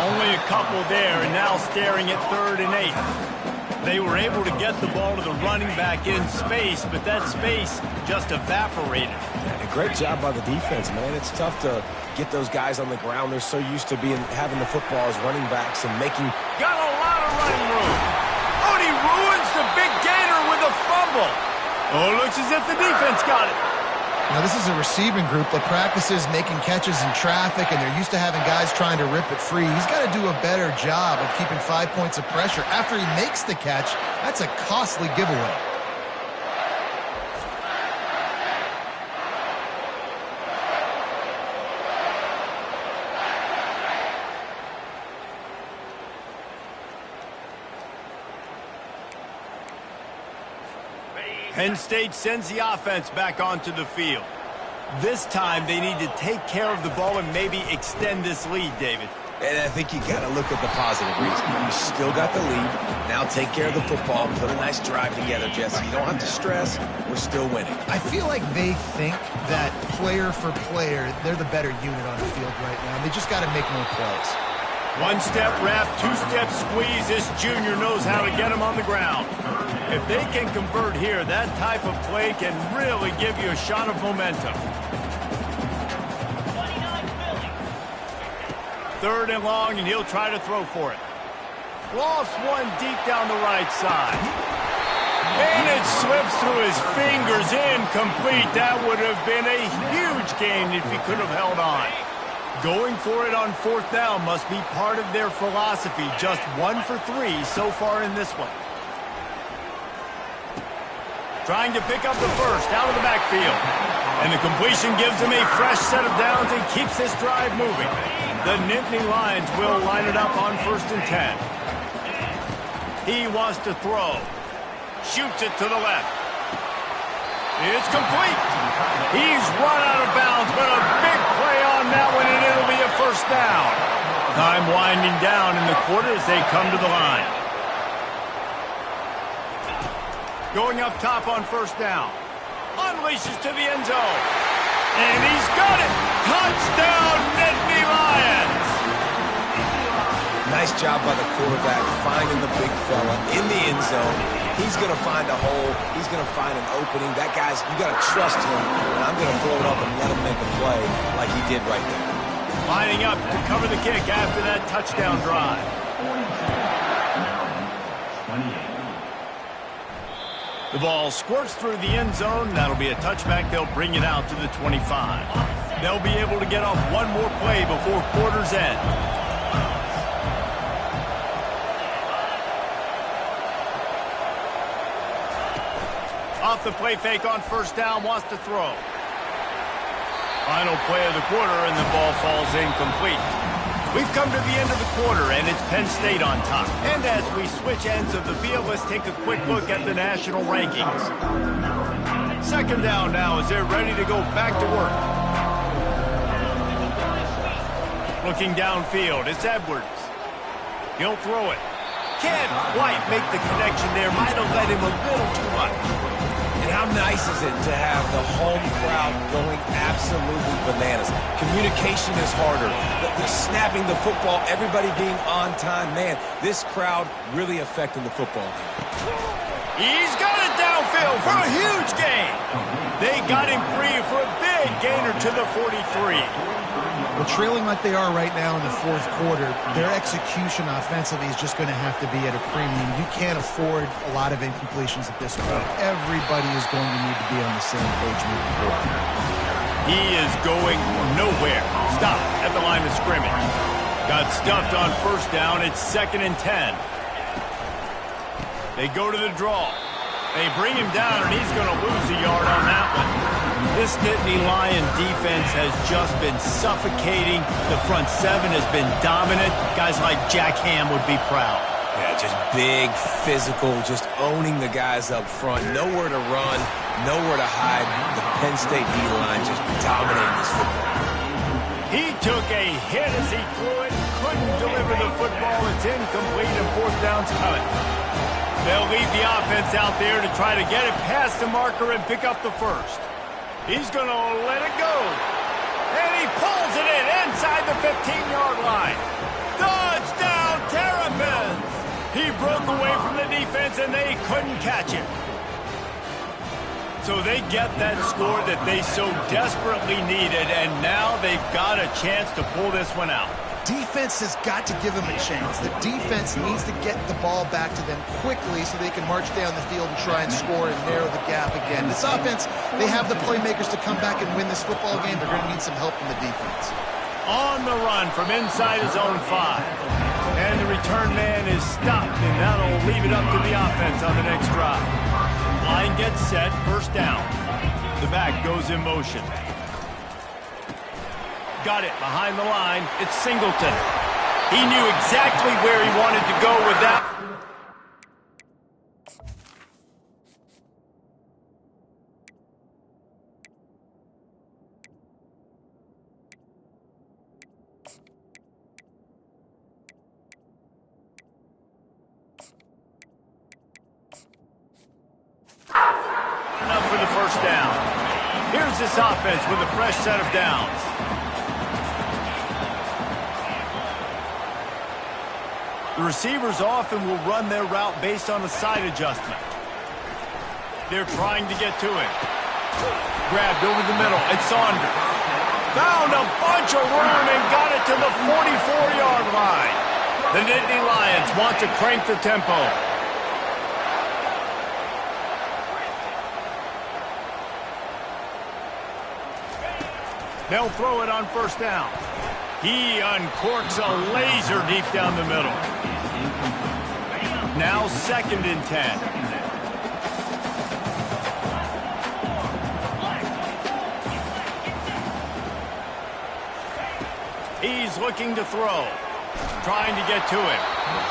A: Only a couple there, and now staring at 3rd and 8. They were able to get the ball to the running back in space, but that space just evaporated.
C: And a great job by the defense, man. It's tough to get those guys on the ground. They're so used to having the football as running backs and making...
A: Got a lot of running room. Oh, and he ruins the big gainer with a fumble. Oh, looks as if the defense got it.
B: Now, this is a receiving group that practices making catches in traffic, and they're used to having guys trying to rip it free. He's got to do a better job of keeping 5 points of pressure. After he makes the catch, that's a costly giveaway.
A: Penn State sends the offense back onto the field. This time they need to take care of the ball and maybe extend this lead, David.
C: And I think you got to look at the positive reason. You still got the lead. Now take care of the football. Put a nice drive together, Jesse. You don't have to stress. We're still winning.
B: I feel like they think that player for player, they're the better unit on the field right now. They just got to make more plays.
A: One-step wrap, two-step squeeze. This junior knows how to get him on the ground. If they can convert here, that type of play can really give you a shot of momentum. 3rd and long, and he'll try to throw for it. Lost one deep down the right side. And it slips through his fingers, incomplete. That would have been a huge gain if he could have held on. Going for it on 4th down must be part of their philosophy. Just 1 for 3 so far in this one. Trying to pick up the first out of the backfield. And the completion gives him a fresh set of downs and keeps this drive moving. The Nittany Lions will line it up on 1st and 10. He wants to throw. Shoots it to the left. It's complete. He's run out of bounds, but a big play on that one, and it'll be a first down. Time winding down in the quarter as they come to the line. Going up top on first down. Unleashes to the end zone. And he's got it. Touchdown, Nittany Lions.
C: Nice job by the quarterback finding the big fella in the end zone. He's going to find a hole. He's going to find an opening. That guy's, you got to trust him. And I'm going to throw it up and let him make a play like he did right there.
A: Lining up to cover the kick after that touchdown drive.
D: 28.
A: The ball squirts through the end zone. That'll be a touchback. They'll bring it out to the 25. They'll be able to get off one more play before quarter's end. Off the play fake on first down, wants to throw. Final play of the quarter, and the ball falls incomplete. We've come to the end of the quarter, and it's Penn State on top. And as we switch ends of the field, let's take a quick look at the national rankings. Second down now as they're ready to go back to work. Looking downfield, it's Edwards. He'll throw it. Can't quite make the connection there. Might have led him a little too much.
C: And how nice is it to have the home crowd going absolutely bananas? Communication is harder. The snapping the football, everybody being on time. Man, this crowd really affecting the football game.
A: He's got it downfield for a huge gain. They got him free for a big gainer to the 43.
B: Well, trailing like they are right now in the fourth quarter, their execution offensively is just going to have to be at a premium. You can't afford a lot of incompletions at this point. Everybody is going to need to be on the same page moving forward.
A: He is going nowhere. Stop at the line of scrimmage. Got stuffed on first down. It's 2nd and 10. They go to the draw. They bring him down, and he's going to lose a yard on that one. This Nittany Lion defense has just been suffocating. The front seven has been dominant. Guys like Jack Ham would be proud.
C: Yeah, just big, physical, just owning the guys up front. Nowhere to run, nowhere to hide. The Penn State D-line just dominating this football.
A: He took a hit as he threw it. Couldn't deliver the football. It's incomplete, and fourth down's coming. They'll leave the offense out there to try to get it past the marker and pick up the first. He's going to let it go. And he pulls it in inside the 15-yard line. Touchdown, Terrapins! He broke away from the defense, and they couldn't catch him. So they get that score that they so desperately needed, and now they've got a chance to pull this one out.
B: Defense has got to give them a chance. The defense needs to get the ball back to them quickly so they can march down the field and try and score and narrow the gap again. This offense, they have the playmakers to come back and win this football game. They're going to need some help from the defense.
A: On the run from inside his own 5. And the return man is stopped, and that'll leave it up to the offense on the next drive. Line gets set, first down. The back goes in motion. Got it behind the line. It's Singleton. He knew exactly where he wanted to go with that. Enough for the first down. Here's this offense with a fresh set of downs. The receivers often will run their route based on a side adjustment. They're trying to get to it. Grabbed over the middle. It's Saunders. Found a bunch of room and got it to the 44-yard line. The Nittany Lions want to crank the tempo. They'll throw it on first down. He uncorks a laser deep down the middle. Now 2nd and 10. He's looking to throw. Trying to get to it.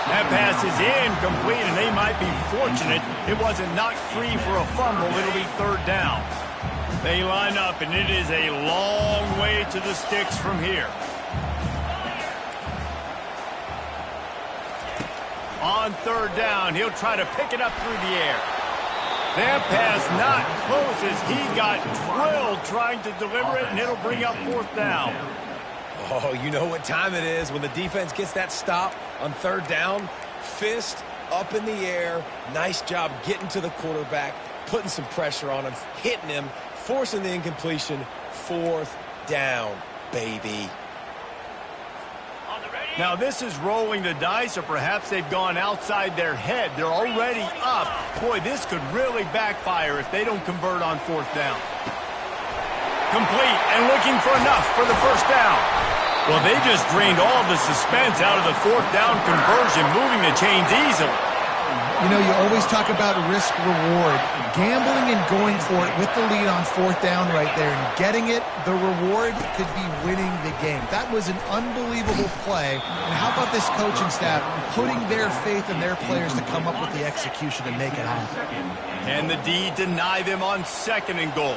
A: That pass is incomplete, and they might be fortunate it wasn't knocked free for a fumble. It'll be third down. They line up, and it is a long way to the sticks from here. On third down, he'll try to pick it up through the air. That pass not close as he got drilled trying to deliver it, and it'll bring up fourth down.
C: Oh, you know what time it is when the defense gets that stop on third down. Fist up in the air. Nice job getting to the quarterback, putting some pressure on him, hitting him, forcing the incompletion. Fourth down, baby.
A: Now this is rolling the dice, or perhaps they've gone outside their head. They're already up. Boy, this could really backfire if they don't convert on fourth down. Complete and looking for enough for the first down. Well, they just drained all the suspense out of the fourth down conversion, moving the chains easily.
B: You know, you always talk about risk-reward. Gambling and going for it with the lead on fourth down right there and getting it, the reward could be winning the game. That was an unbelievable play. And how about this coaching staff putting their faith in their players to come up with the execution and make it happen?
A: Can the D deny them on second and goal?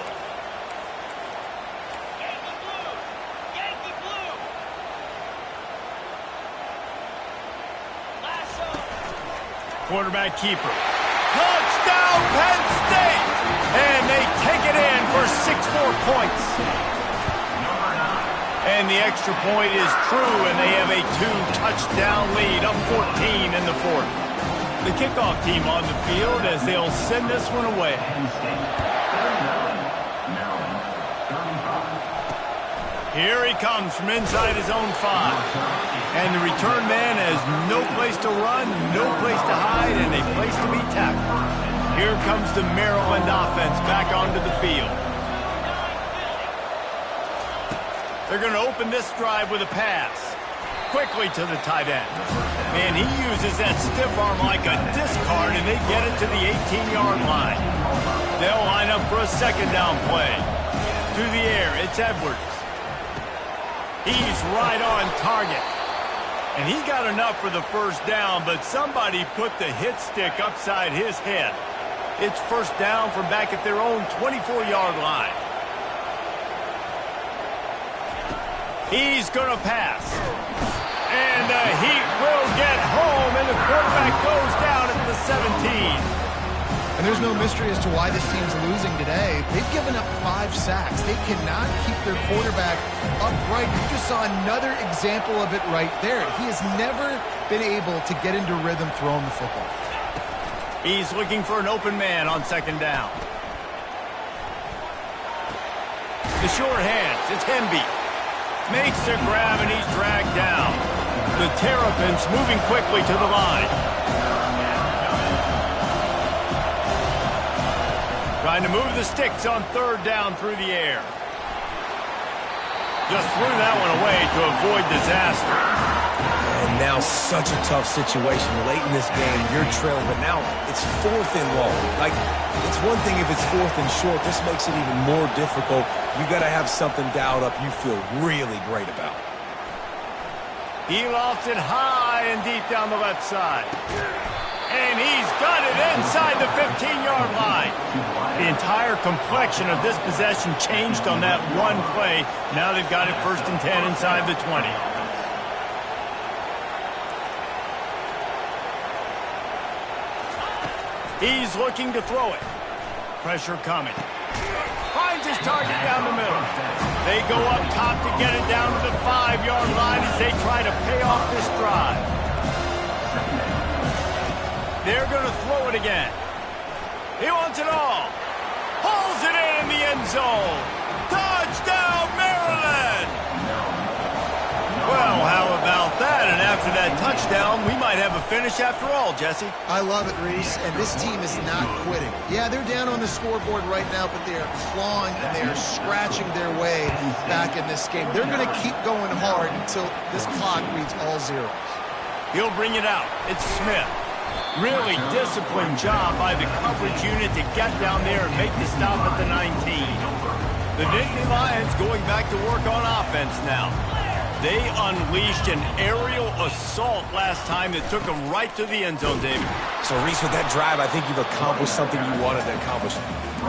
A: Quarterback keeper. Touchdown, Penn State! And they take it in for 6 more points. And the extra point is true, and they have a 2-touchdown lead, up 14 in the fourth. The kickoff team on the field as they'll send this one away. Here he comes from inside his own 5. And the return man has no place to run, no place to hide, and a place to be tackled. Here comes the Maryland offense back onto the field. They're going to open this drive with a pass. Quickly to the tight end. Man, he uses that stiff arm like a discard, and they get it to the 18-yard line. They'll line up for a second down play. To the air, it's Edwards. He's right on target. And he got enough for the first down, but somebody put the hit stick upside his head. It's first down from back at their own 24-yard line. He's going to pass. And the Heat will get home, and the quarterback goes down at the 17.
B: And there's no mystery as to why this team's losing today. They've given up 5 sacks. They cannot keep their quarterback upright. You just saw another example of it right there. He has never been able to get into rhythm throwing the football.
A: He's looking for an open man on second down. The short hands, it's Hemby. Makes the grab, and he's dragged down. The Terrapins moving quickly to the line. Trying to move the sticks on third down through the air. Just threw that one away to avoid disaster.
C: And now such a tough situation. Late in this game, you're trailing, but now it's fourth and long. Like, it's one thing if it's fourth and short. This makes it even more difficult. You got to have something dialed up you feel really great about.
A: He lofts it high and deep down the left side. And he's got it inside the 15-yard line. The entire complexion of this possession changed on that one play. Now they've got it first and 10 inside the 20. He's looking to throw it. Pressure coming. Finds his target down the middle. They go up top to get it down to the 5-yard line as they try to pay off this drive. They're going to throw it again. He wants it all. Pulls it in the end zone. Touchdown, Maryland! Well, how about that? And after that touchdown, we might have a finish after all, Jesse.
B: I love it, Reese, and this team is not quitting. Yeah, they're down on the scoreboard right now, but they are clawing and they are scratching their way back in this game. They're going to keep going hard until this clock reads all zeros.
A: He'll bring it out. It's Smith. Really disciplined job by the coverage unit to get down there and make the stop at the 19. The Nittany Lions going back to work on offense now. They unleashed an aerial assault last time that took them right to the end zone, David.
C: So, Reese, with that drive, I think you've accomplished something you wanted to accomplish.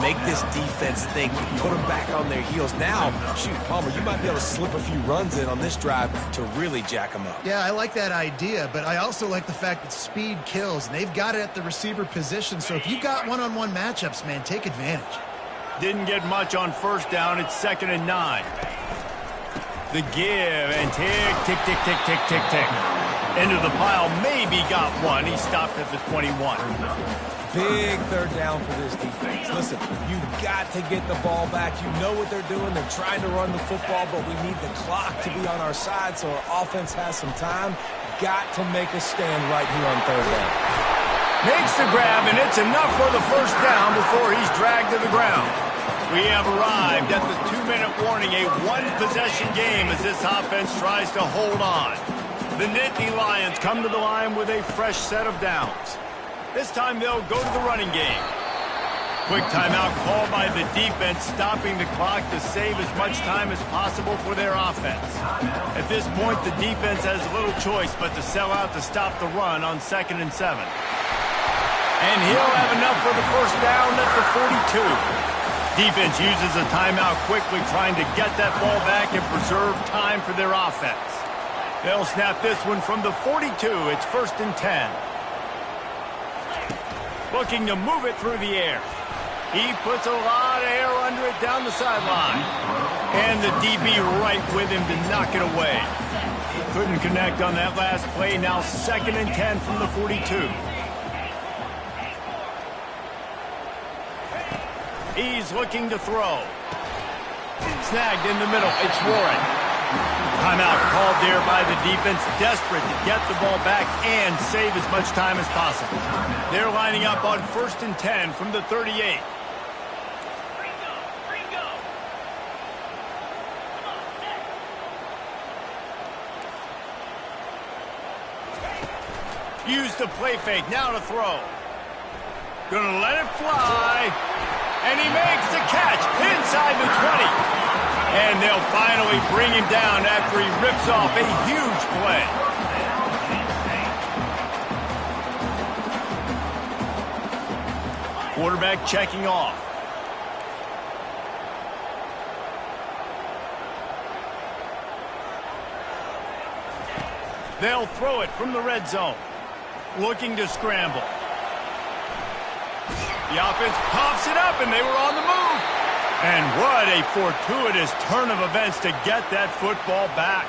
C: Make this defense think. Put them back on their heels. Now, shoot, Palmer, you might be able to slip a few runs in on this drive to really jack them up.
B: Yeah, I like that idea, but I also like the fact that speed kills, and they've got it at the receiver position. So if you've got one-on-one matchups, man, take advantage.
A: Didn't get much on first down. It's 2nd and 9. The give and tick, tick, tick, tick, tick, tick, tick. Into the pile, maybe got one. He stopped at the 21.
C: Big third down for this defense. Listen, you've got to get the ball back. You know what they're doing. They're trying to run the football, but we need the clock to be on our side so our offense has some time. Got to make a stand right here on third down.
A: Makes the grab, and it's enough for the first down before he's dragged to the ground. We have arrived at the 2-minute warning, a one-possession game as this offense tries to hold on. The Nittany Lions come to the line with a fresh set of downs. This time they'll go to the running game. Quick timeout called by the defense, stopping the clock to save as much time as possible for their offense. At this point, the defense has little choice but to sell out to stop the run on 2nd and 7. And he'll have enough for the first down at the 42. Defense uses a timeout quickly, trying to get that ball back and preserve time for their offense. They'll snap this one from the 42. It's 1st and 10. Looking to move it through the air. He puts a lot of air under it down the sideline. And the DB right with him to knock it away. Couldn't connect on that last play. Now 2nd and 10 from the 42. He's looking to throw. Snagged in the middle. It's Warren. Timeout called there by the defense, desperate to get the ball back and save as much time as possible. They're lining up on 1st and 10 from the 38. Use the play fake, now to throw. Gonna let it fly. And he makes the catch inside the 20. And they'll finally bring him down after he rips off a huge play. Quarterback checking off. They'll throw it from the red zone. Looking to scramble. The offense pops it up, and they were on the move. And what a fortuitous turn of events to get that football back.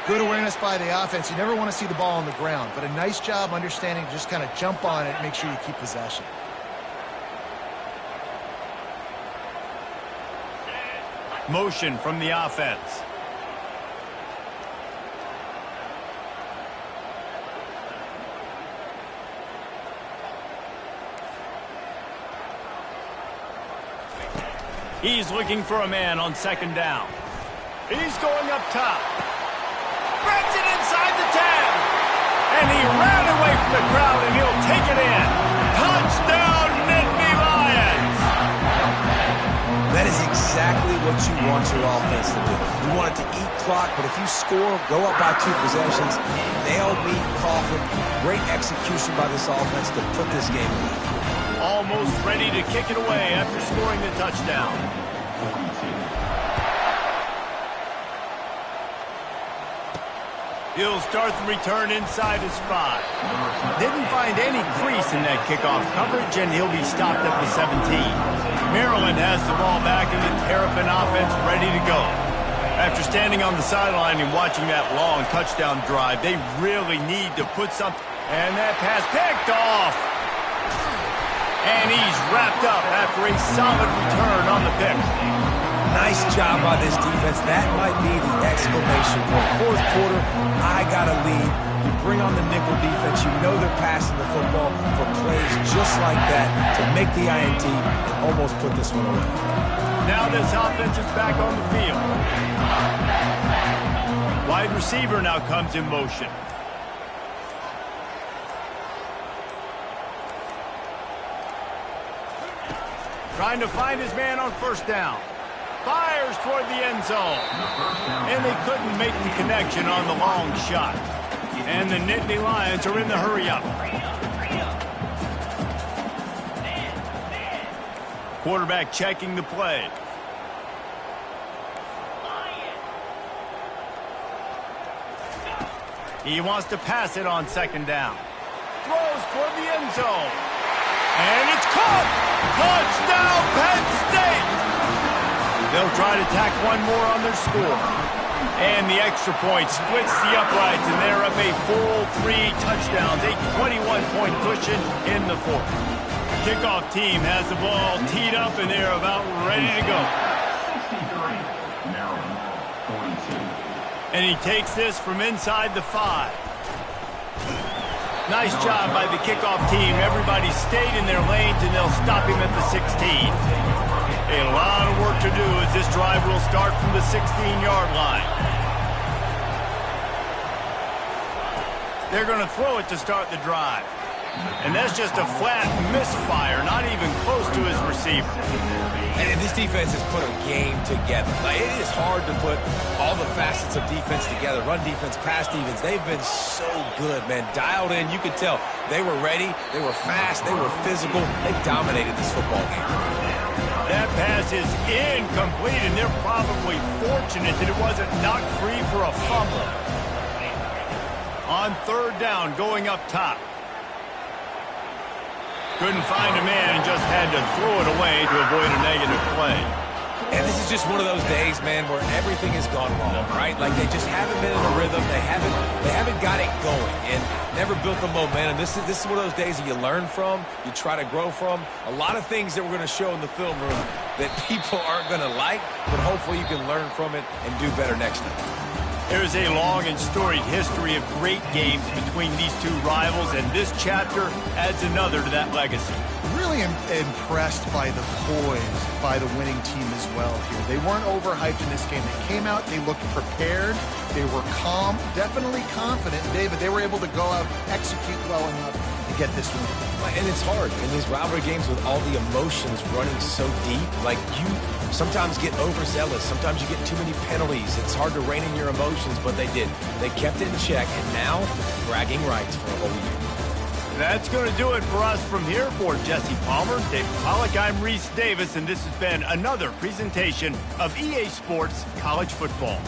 B: Good awareness by the offense. You never want to see the ball on the ground, but a nice job understanding to just kind of jump on it and make sure you keep possession.
A: Motion from the offense. He's looking for a man on 2nd down. He's going up top. Breaks it inside the 10. And he ran away from the crowd, and he'll take it in. Touchdown, Nittany Lions!
C: That is exactly what you want your offense to do. You want it to eat clock, but if you score, go up by 2 possessions, nail meet coffin. Great execution by this offense to put this game away.
A: Almost ready to kick it away after scoring the touchdown. He'll start the return inside his 5. Didn't find any crease in that kickoff coverage, and he'll be stopped at the 17. Maryland has the ball back in the Terrapin offense ready to go. After standing on the sideline and watching that long touchdown drive, they really need to put something. And that pass picked off. And he's wrapped up after a solid return on the pick.
C: Nice job by this defense. That might be the exclamation point. 4th quarter, I got a lead. You bring on the nickel defense. You know they're passing the football for plays just like that to make the INT and almost put this one away.
A: Now this offense is back on the field. Wide receiver now comes in motion. Trying to find his man on 1st down. fires toward the end zone. And they couldn't make the connection on the long shot. And the Nittany Lions are in the hurry-up. Quarterback checking the play. He wants to pass it on second down. Throws toward the end zone. And it's caught! Touchdown, Penn State! They'll try to tack one more on their score. And the extra point splits the uprights, and they're up a full 3 touchdowns, a 21-point cushion in the fourth. Kickoff team has the ball teed up, and they're about ready to go.
D: 63, Maryland, 42.
A: And he takes this from inside the 5. Nice job by the kickoff team. Everybody stayed in their lanes, and they'll stop him at the 16. A lot of work to do as this drive will start from the 16-yard line. They're going to throw it to start the drive. And that's just a flat misfire, not even close to his receiver.
C: And this defense has put a game together. Like, it is hard to put all the facets of defense together. Run defense, pass defense. They've been so good, man. Dialed in. You could tell they were ready. They were fast. They were physical. They dominated this football game.
A: That pass is incomplete, and they're probably fortunate that it wasn't knocked free for a fumble. On third down, going up top. Couldn't find a man and just had to throw it away to avoid a negative play.
C: And this is just one of those days, man, where everything has gone wrong, right? Like, they just haven't been in a rhythm. They haven't got it going and never built the momentum. This is one of those days that you learn from, you try to grow from. A lot of things that we're going to show in the film room that people aren't going to like, but hopefully you can learn from it and do better next time.
A: There's a long and storied history of great games between these two rivals, and this chapter adds another to that legacy.
B: Really impressed by the poise by the winning team as well here. They weren't overhyped in this game. They came out, they looked prepared, they were calm, definitely confident. David, they were able to go out, execute well enough to get this win.
C: And it's hard in these rivalry games with all the emotions running so deep. Like, you sometimes get overzealous. Sometimes you get too many penalties. It's hard to rein in your emotions, but they did. They kept it in check, and now bragging rights for a whole year.
A: That's going to do it for us from here. For Jesse Palmer, David Pollack, I'm Reese Davis, and this has been another presentation of EA Sports College Football.